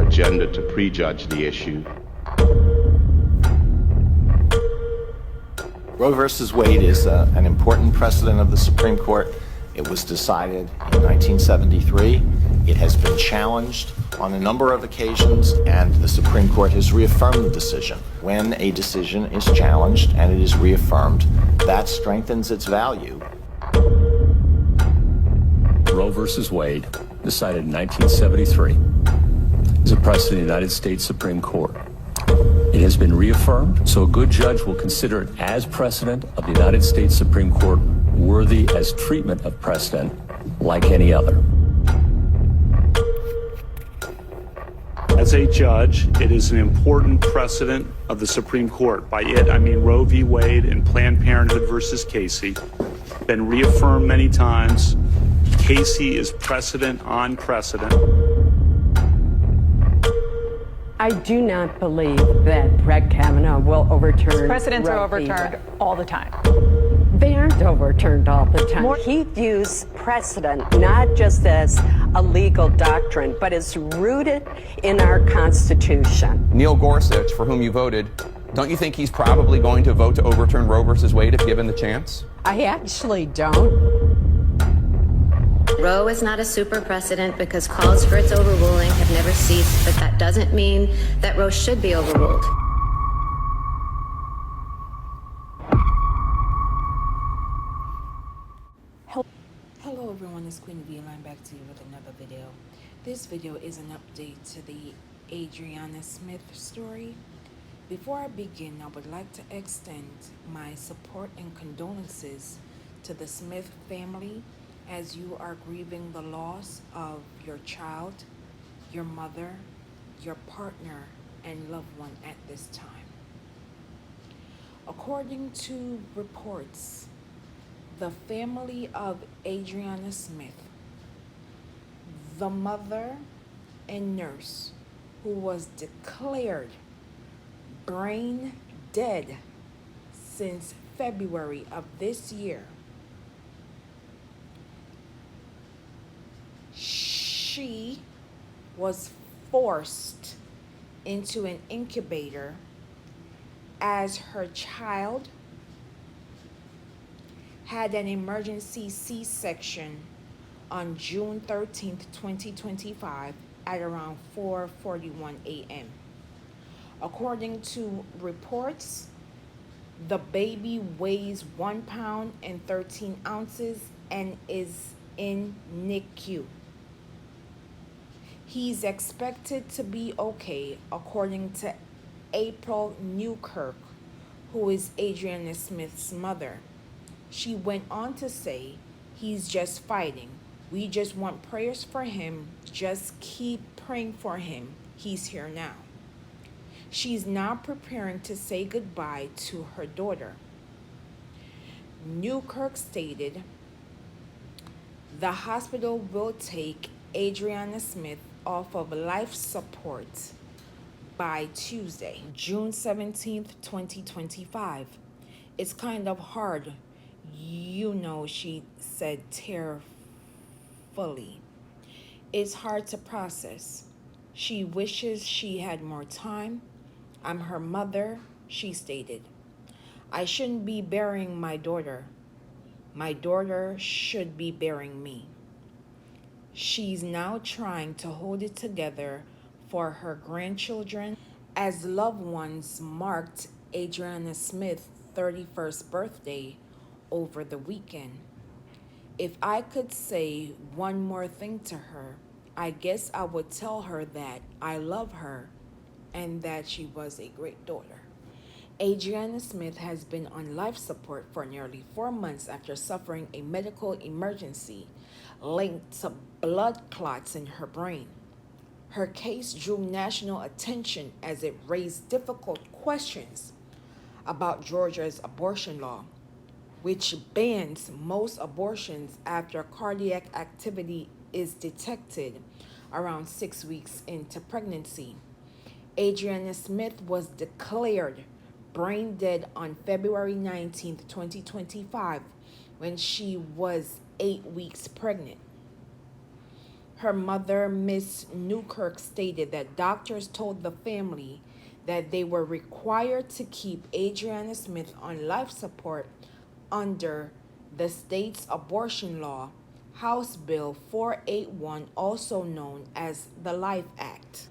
agenda to prejudge the issue. Roe versus Wade is an important precedent of the Supreme Court. It was decided in 1973. It has been challenged on a number of occasions, and the Supreme Court has reaffirmed the decision. When a decision is challenged and it is reaffirmed, that strengthens its value. Roe versus Wade, decided in 1973, is a precedent of the United States Supreme Court. It has been reaffirmed, so a good judge will consider it as precedent of the United States Supreme Court, worthy as treatment of precedent like any other. As a judge, it is an important precedent of the Supreme Court. By it, I mean Roe v. Wade and Planned Parenthood versus Casey. Been reaffirmed many times. Casey is precedent on precedent. I do not believe that Brett Kavanaugh will overturn. Precedents are overturned all the time. They aren't overturned all the time. He views precedent not just as a legal doctrine, but as rooted in our Constitution. Neil Gorsuch, for whom you voted, don't you think he's probably going to vote to overturn Roe versus Wade if given the chance? I actually don't. Roe is not a super precedent because calls for its overruling have never ceased, but that doesn't mean that Roe should be overruled. Hello everyone, it's QueenVLionz back to you with another video. This video is an update to the Adriana Smith story. Before I begin, I would like to extend my support and condolences to the Smith family as you are grieving the loss of your child, your mother, your partner, and loved one at this time. According to reports, the family of Adriana Smith, the mother and nurse who was declared brain dead since February of this year, she was forced into an incubator as her child had an emergency C-section on June 13th, 2025 at around 4:41 a.m. According to reports, the baby weighs 1 pound and 13 ounces and is in NICU. He's expected to be okay, according to April Newkirk, who is Adriana Smith's mother. She went on to say, "He's just fighting. We just want prayers for him. Just keep praying for him. He's here now." She's now preparing to say goodbye to her daughter. Newkirk stated, "The hospital will take Adriana Smith off of life support by Tuesday, June 17th, 2025. It's kind of hard, you know," she said tearfully. "It's hard to process. She wishes she had more time. I'm her mother," she stated. "I shouldn't be burying my daughter. My daughter should be burying me." She's now trying to hold it together for her grandchildren as loved ones marked Adriana Smith's 31st birthday over the weekend. "If I could say one more thing to her, I guess I would tell her that I love her and that she was a great daughter." Adriana Smith has been on life support for nearly 4 months after suffering a medical emergency linked to blood clots in her brain. Her case drew national attention as it raised difficult questions about Georgia's abortion law, which bans most abortions after cardiac activity is detected around 6 weeks into pregnancy. Adriana Smith was declared brain dead on February 19th, 2025, when she was 8 weeks pregnant. Her mother, Miss Newkirk, stated that doctors told the family that they were required to keep Adriana Smith on life support under the state's abortion law, House Bill 481, also known as the Life Act.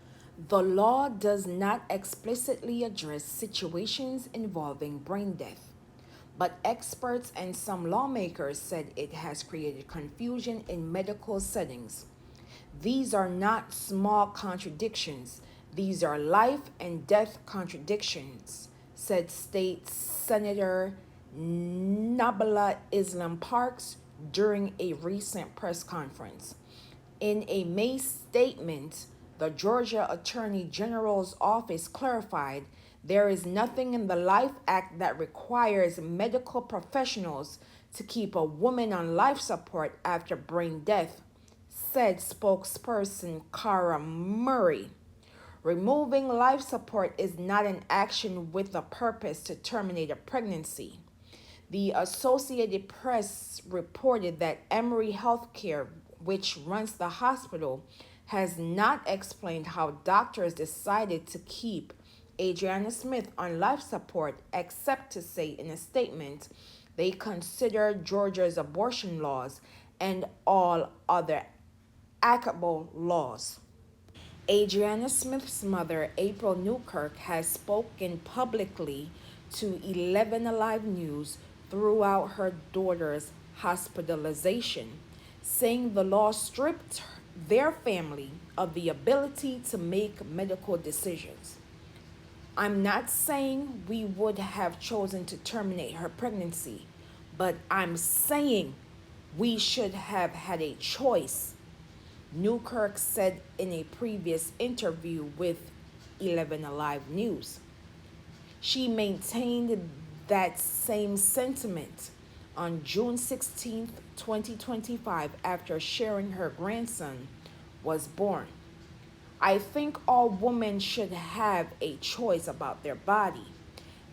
The law does not explicitly address situations involving brain death, but experts and some lawmakers said it has created confusion in medical settings. These are not small contradictions. These are life and death contradictions, said State Senator Nabila Islam Parks during a recent press conference. In a May statement, the Georgia Attorney General's office clarified there is nothing in the Life Act that requires medical professionals to keep a woman on life support after brain death, said spokesperson Cara Murray. Removing life support is not an action with a purpose to terminate a pregnancy. The Associated Press reported that Emory Healthcare, which runs the hospital, has not explained how doctors decided to keep Adriana Smith on life support, except to say in a statement they consider Georgia's abortion laws and all other applicable laws. Adriana Smith's mother, April Newkirk, has spoken publicly to 11 Alive News throughout her daughter's hospitalization, saying the law stripped their family of the ability to make medical decisions. I'm not saying we would have chosen to terminate her pregnancy, but I'm saying we should have had a choice, Newkirk said in a previous interview with 11 Alive News. She maintained that same sentiment on June 16, 2025, after sharing her grandson was born. I think all women should have a choice about their body,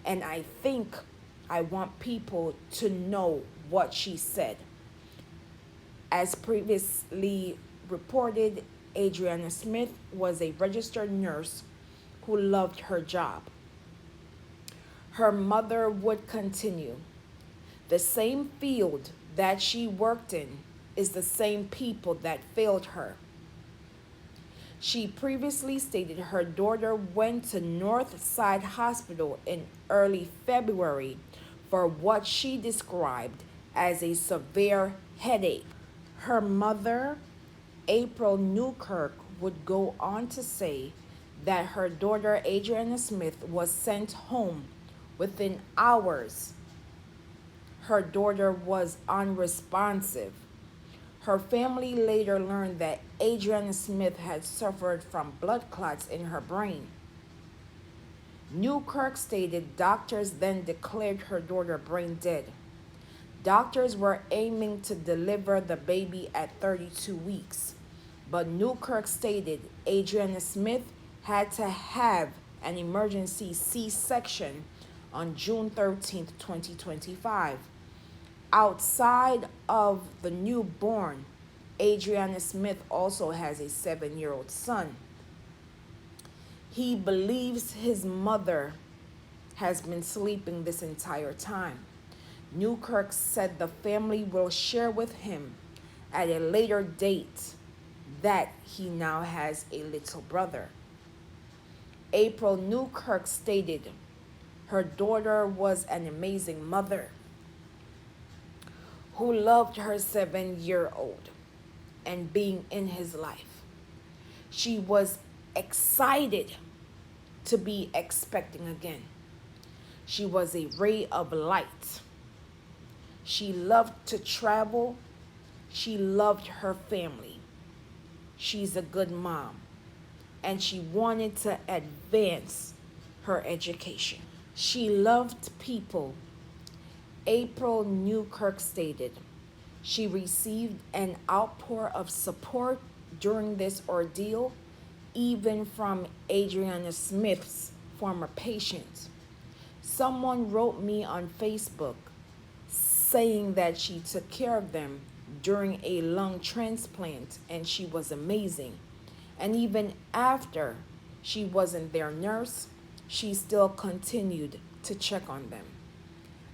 and I think I want people to know what she said. As previously reported, Adriana Smith was a registered nurse who loved her job. Her mother would continue. The same field that she worked in is the same people that failed her. She previously stated her daughter went to Northside Hospital in early February for what she described as a severe headache. Her mother, April Newkirk, would go on to say that her daughter Adriana Smith was sent home within hours. Her daughter was unresponsive. Her family later learned that Adriana Smith had suffered from blood clots in her brain. Newkirk stated doctors then declared her daughter brain dead. Doctors were aiming to deliver the baby at 32 weeks, but Newkirk stated Adriana Smith had to have an emergency C-section on June 13, 2025. Outside of the newborn, Adriana Smith also has a 7-year-old son. He believes his mother has been sleeping this entire time. Newkirk said the family will share with him at a later date that he now has a little brother. April Newkirk stated her daughter was an amazing mother who loved her 7-year-old and being in his life. She was excited to be expecting again. She was a ray of light. She loved to travel. She loved her family. She's a good mom, and she wanted to advance her education. She loved people. April Newkirk stated she received an outpour of support during this ordeal, even from Adriana Smith's former patients. Someone wrote me on Facebook saying that she took care of them during a lung transplant, and she was amazing. And even after she wasn't their nurse, she still continued to check on them.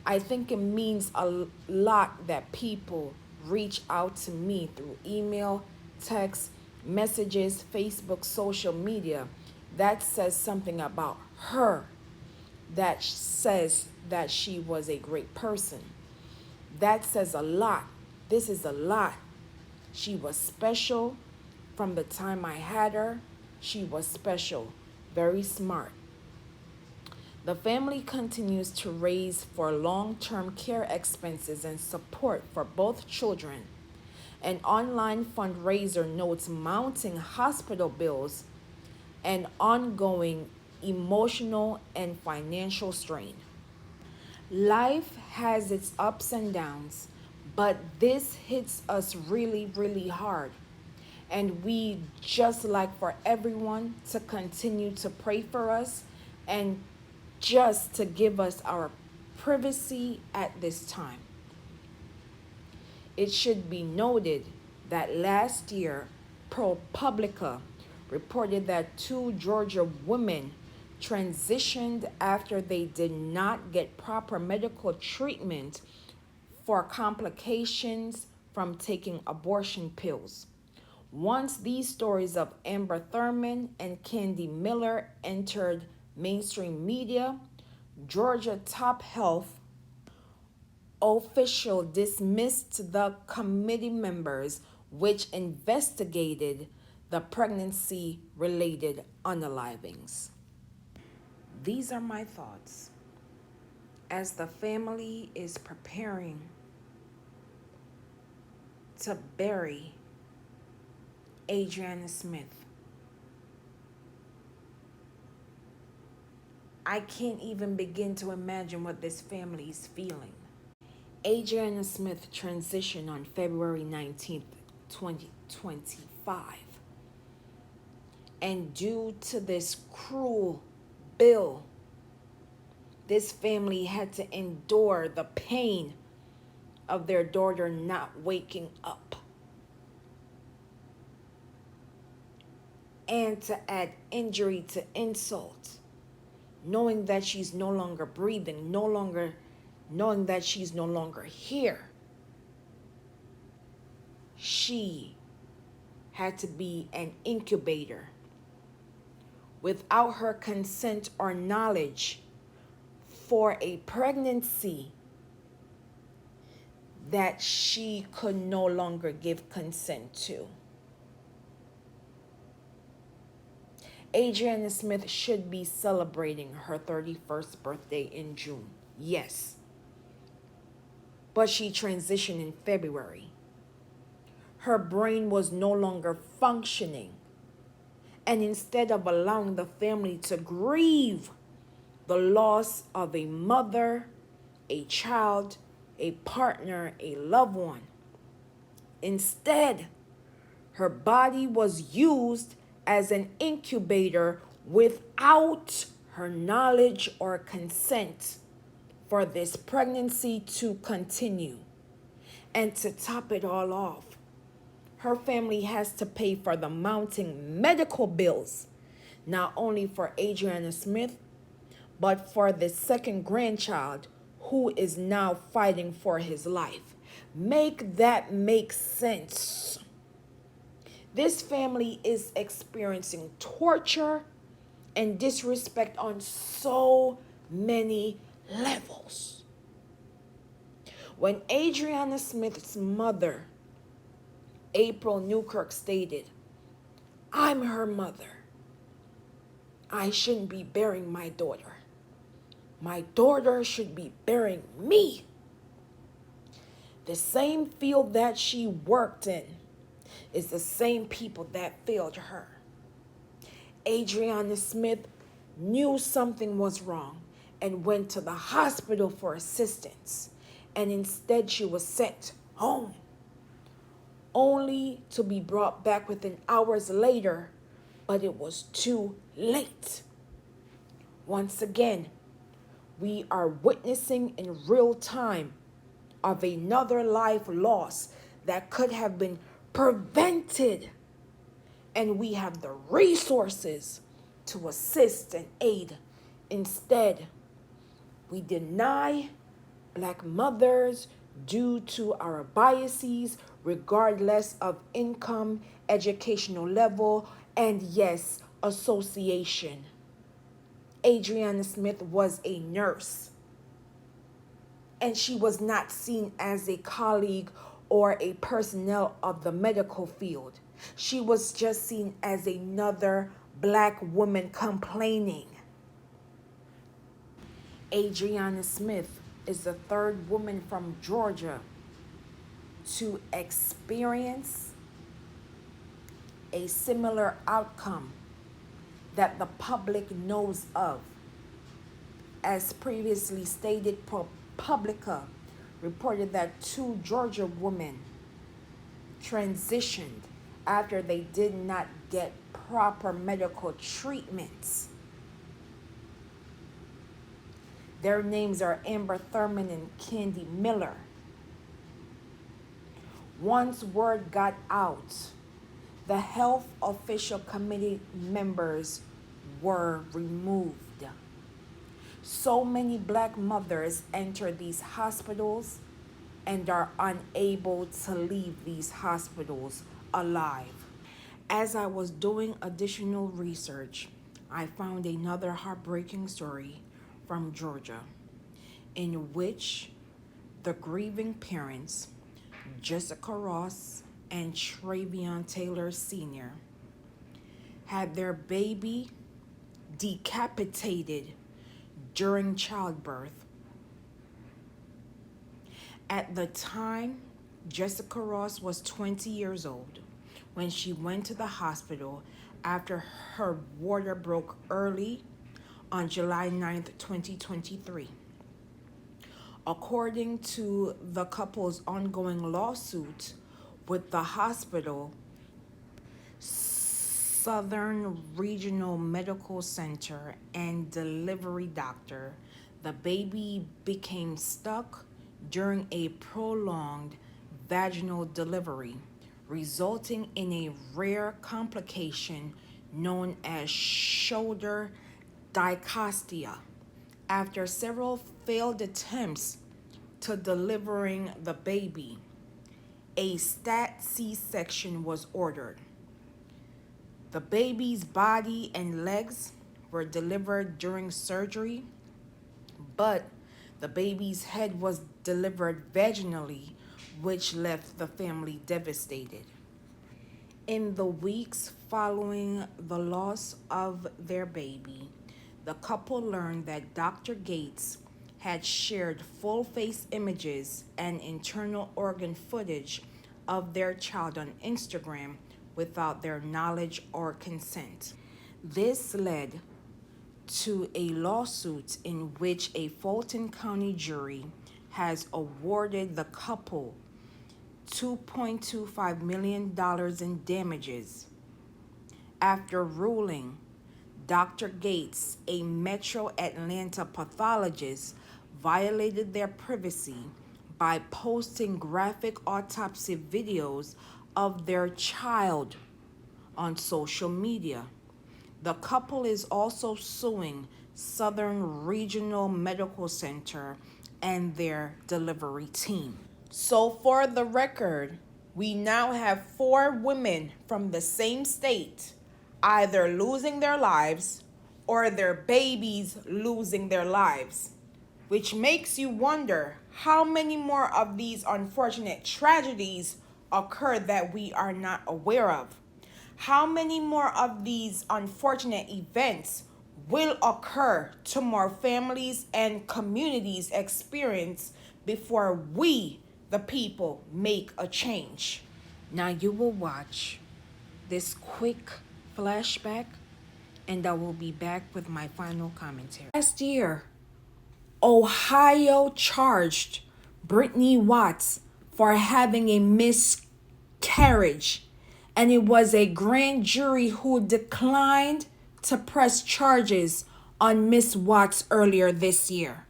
I think it means a lot that people reach out to me through email, text, messages, Facebook, social media. That says something about her, that says that she was a great person. That says a lot. This is a lot. She was special from the time I had her. She was special, very smart. The family continues to raise for long-term care expenses and support for both children. An online fundraiser notes mounting hospital bills and ongoing emotional and financial strain. Life has its ups and downs, but this hits us really, really hard. And we just like for everyone to continue to pray for us and just to give us our privacy at this time. It should be noted that last year, ProPublica reported that 2 Georgia women transitioned after they did not get proper medical treatment for complications from taking abortion pills. Once these stories of Amber Thurman and Candi Miller entered mainstream media, Georgia top health official dismissed the committee members which investigated the pregnancy-related unalivings. These are my thoughts as the family is preparing to bury Adriana Smith. I can't even begin to imagine what this family is feeling. Adriana Smith transitioned on February 19th, 2025. And due to this cruel bill, this family had to endure the pain of their daughter not waking up. And to add injury to insult, knowing that she's no longer breathing, knowing that she's no longer here. She had to be an incubator without her consent or knowledge for a pregnancy that she could no longer give consent to. Adriana Smith should be celebrating her 31st birthday in June. Yes. But she transitioned in February. Her brain was no longer functioning. And instead of allowing the family to grieve the loss of a mother, a child, a partner, a loved one, instead, her body was used as an incubator without her knowledge or consent for this pregnancy to continue. And to top it all off, her family has to pay for the mounting medical bills, not only for Adriana Smith, but for the second grandchild who is now fighting for his life. Make that make sense. This family is experiencing torture and disrespect on so many levels. When Adriana Smith's mother, April Newkirk, stated, "I'm her mother. I shouldn't be burying my daughter. My daughter should be burying me." The same field that she worked in is the same people that failed her. Adriana Smith knew something was wrong and went to the hospital for assistance, and instead she was sent home, only to be brought back within hours later, but it was too late. Once again, we are witnessing in real time of another life lost that could have been prevented. And we have the resources to assist and aid. Instead, we deny Black mothers due to our biases, regardless of income, educational level, and yes, association. Adriana Smith was a nurse, and she was not seen as a colleague or a personnel of the medical field. She was just seen as another Black woman complaining. Adriana Smith is the third woman from Georgia to experience a similar outcome that the public knows of. As previously stated, ProPublica reported that 2 Georgia women transitioned after they did not get proper medical treatments. Their names are Amber Thurman and Candi Miller. Once word got out, the health official committee members were removed. So many Black mothers enter these hospitals and are unable to leave these hospitals alive. As I was doing additional research, I found another heartbreaking story from Georgia, in which the grieving parents, Jessica Ross and Trevon Taylor Sr., had their baby decapitated during childbirth. At the time, Jessica Ross was 20 years old when she went to the hospital after her water broke early on July 9th, 2023. According to the couple's ongoing lawsuit with the hospital, Southern Regional Medical Center and delivery doctor, the baby became stuck during a prolonged vaginal delivery, resulting in a rare complication known as shoulder dyscostia. After several failed attempts to delivering the baby, a stat C-section was ordered. The baby's body and legs were delivered during surgery, but the baby's head was delivered vaginally, which left the family devastated. In the weeks following the loss of their baby, the couple learned that Dr. Gates had shared full face images and internal organ footage of their child on Instagram without their knowledge or consent. This led to a lawsuit in which a Fulton County jury has awarded the couple $2.25 million in damages after ruling Dr. Gates, a Metro Atlanta pathologist, violated their privacy by posting graphic autopsy videos of their child on social media. The couple is also suing Southern Regional Medical Center and their delivery team. So for the record, we now have 4 women from the same state either losing their lives or their babies losing their lives, which makes you wonder how many more of these unfortunate tragedies occur that we are not aware of. How many more of these unfortunate events will occur to more families and communities experience before we, the people, make a change? Now you will watch this quick flashback and I will be back with my final commentary. Last year, Ohio charged Brittany Watts for having a miscarriage, and it was a grand jury who declined to press charges on Miss Watts earlier this year.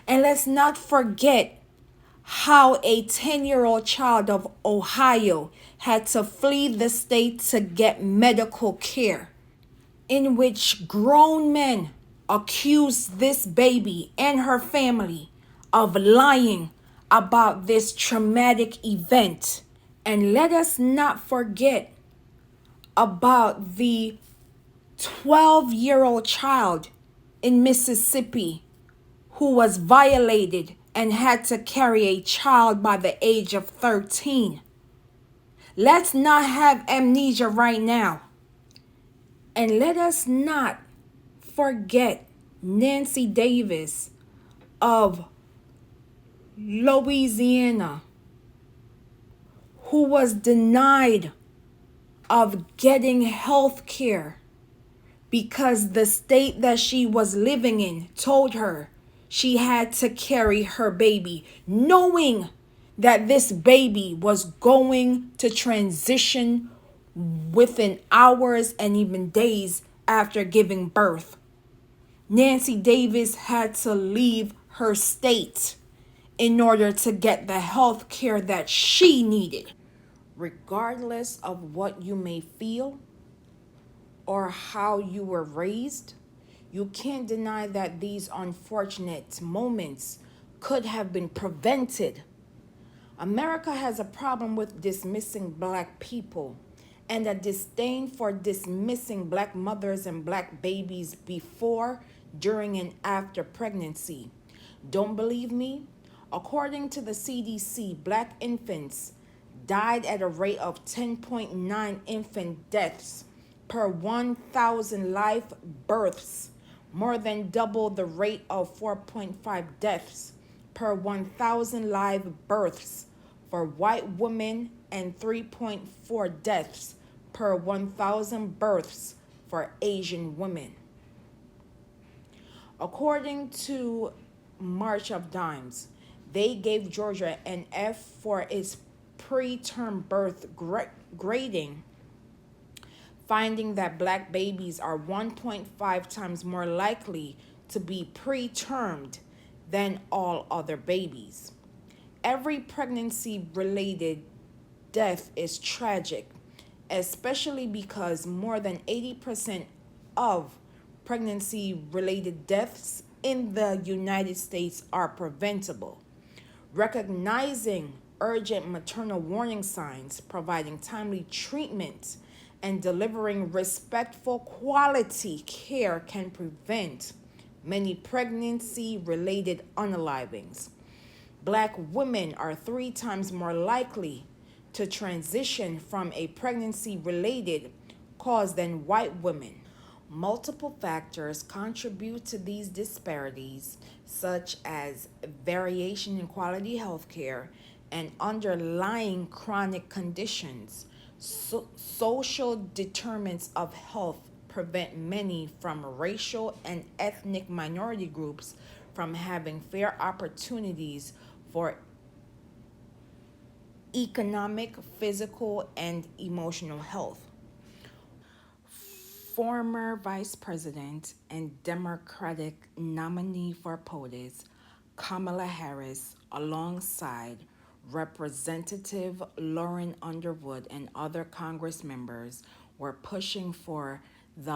And let's not forget how a 10-year-old child of Ohio had to flee the state to get medical care, in which grown men accused this baby and her family of lying about this traumatic event. And let us not forget about the 12-year-old child in Mississippi who was violated and had to carry a child by the age of 13. Let's not have amnesia right now. And let us not forget Nancy Davis of Louisiana, who was denied of getting health care because the state that she was living in told her she had to carry her baby, knowing that this baby was going to transition within hours and even days after giving birth. Nancy Davis had to leave her state in order to get the health care that she needed. Regardless of what you may feel or how you were raised, you can't deny that these unfortunate moments could have been prevented. America has a problem with dismissing black people and a disdain for dismissing black mothers and black babies before, during, and after pregnancy. Don't believe me? According to the CDC, black infants died at a rate of 10.9 infant deaths per 1,000 live births, more than double the rate of 4.5 deaths per 1,000 live births for white women and 3.4 deaths per 1,000 births for Asian women. According to March of Dimes, they gave Georgia an F for its preterm birth grading, finding that black babies are 1.5 times more likely to be pretermed than all other babies. Every pregnancy-related death is tragic, especially because more than 80% of pregnancy-related deaths in the United States are preventable. Recognizing urgent maternal warning signs, providing timely treatment, and delivering respectful quality care can prevent many pregnancy-related unalivings. Black women are 3 times more likely to transition from a pregnancy-related cause than white women. Multiple factors contribute to these disparities, such as variation in quality health care and underlying chronic conditions. Social determinants of health prevent many from racial and ethnic minority groups from having fair opportunities for economic, physical, and emotional health. Former Vice President and Democratic nominee for POTUS, Kamala Harris, alongside Representative Lauren Underwood and other Congress members, were pushing for the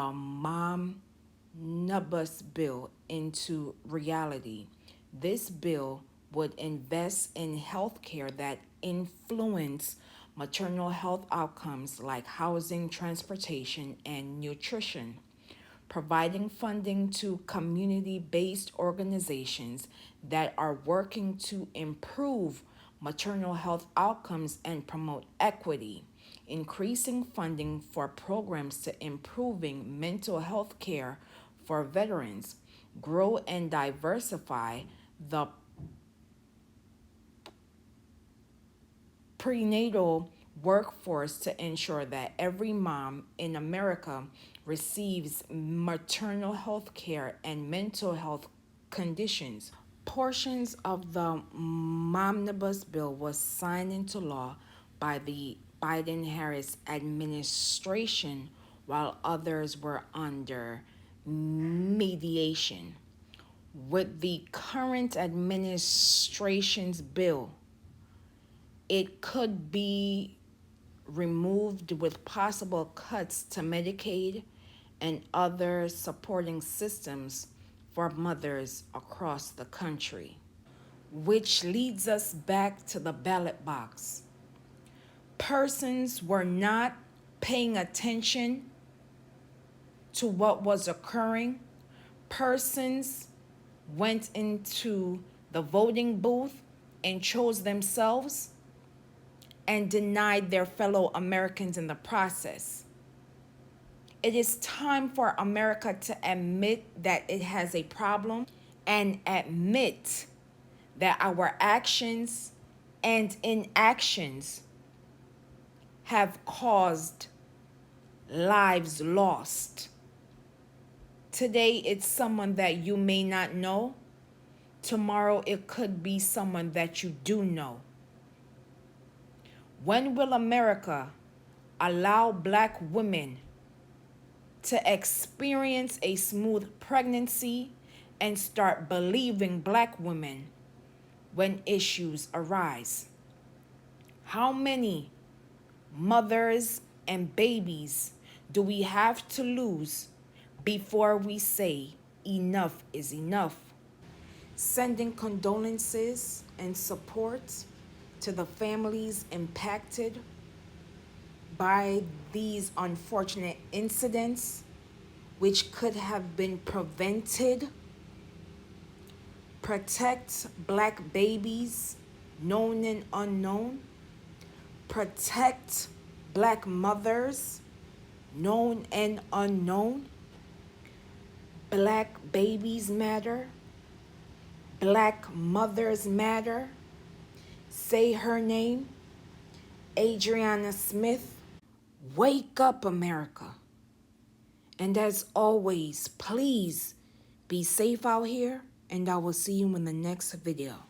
Omnibus bill into reality. This bill would invest in health care that influence maternal health outcomes like housing, transportation, and nutrition, providing funding to community-based organizations that are working to improve maternal health outcomes and promote equity, increasing funding for programs to improving mental health care for veterans, grow and diversify the prenatal workforce to ensure that every mom in America receives maternal health care and mental health conditions. Portions of the Omnibus bill was signed into law by the Biden-Harris administration, while others were under mediation. with the current administration's bill, it could be removed with possible cuts to Medicaid and other supporting systems for mothers across the country. Which leads us back to the ballot box. Persons were not paying attention to what was occurring. Persons went into the voting booth and chose themselves and denied their fellow Americans in the process. It is time for America to admit that it has a problem and admit that our actions and inactions have caused lives lost. Today, it's someone that you may not know. Tomorrow, it could be someone that you do know. When will America allow Black women to experience a smooth pregnancy and start believing Black women when issues arise? How many mothers and babies do we have to lose before we say enough is enough? Sending condolences and support to the families impacted by these unfortunate incidents, which could have been prevented. Protect Black babies, known and unknown. Protect Black mothers, known and unknown. Black babies matter. Black mothers matter. Say her name, Adriana Smith. Wake up, America. And as always, please be safe out here, and I will see you in the next video.